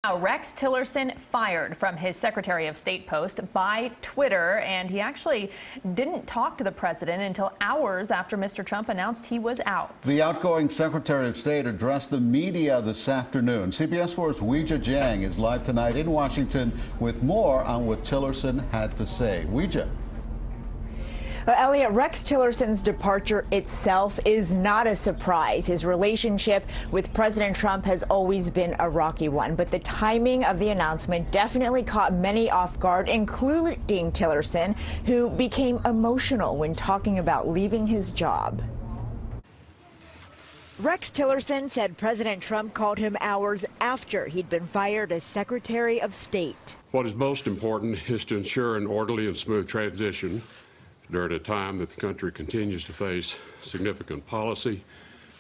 Now, Rex Tillerson fired from his Secretary of State post by Twitter, and he actually didn't talk to the president until hours after Mr. Trump announced he was out. The outgoing Secretary of State addressed the media this afternoon. CBS 4's Weijia Jiang is live tonight in Washington with more on what Tillerson had to say. Weijia. Elliot, Rex Tillerson's departure itself is not a surprise. His relationship with President Trump has always been a rocky one, but the timing of the announcement definitely caught many off guard, including Tillerson, who became emotional when talking about leaving his job. Rex Tillerson said President Trump called him hours after he'd been fired as Secretary of State. What is most important is to ensure an orderly and smooth transition during a time that the country continues to face significant policy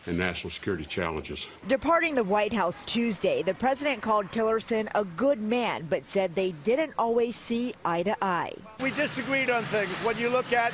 and national security challenges. Departing the White House Tuesday, the president called Tillerson a good man, but said they didn't always see eye to eye. We disagreed on things. When you look at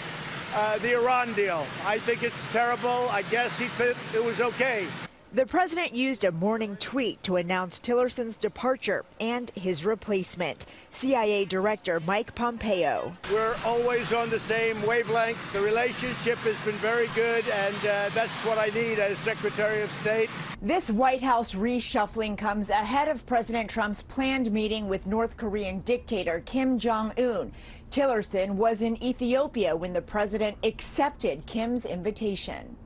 the Iran deal, I think it's terrible. I guess he thought it was okay. The president used a morning tweet to announce Tillerson's departure and his replacement, CIA Director Mike Pompeo. We're always on the same wavelength. The relationship has been very good, and that's what I need as Secretary of State. This White House reshuffling comes ahead of President Trump's planned meeting with North Korean dictator Kim Jong-un. Tillerson was in Ethiopia when the president accepted Kim's invitation.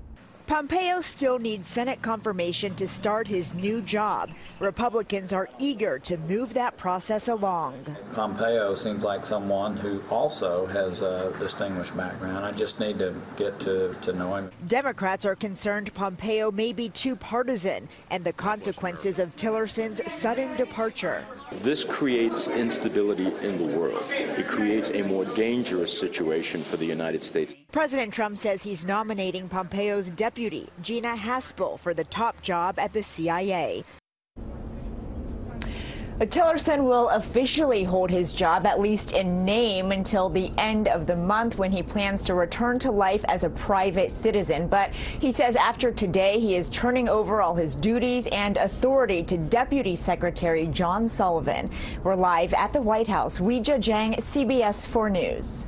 Pompeo still needs Senate confirmation to start his new job. Republicans are eager to move that process along. Pompeo seems like someone who also has a distinguished background. I just need to get to know him. Democrats are concerned Pompeo may be too partisan and the consequences of Tillerson's sudden departure. This creates instability in the world. It creates a more dangerous situation for the United States. President Trump says he's nominating Pompeo's deputy, Gina Haspel, for the top job at the CIA. Tillerson will officially hold his job, at least in name, until the end of the month when he plans to return to life as a private citizen. But he says after today, he is turning over all his duties and authority to Deputy Secretary John Sullivan. We're live at the White House. Weijia Jiang, CBS 4 News.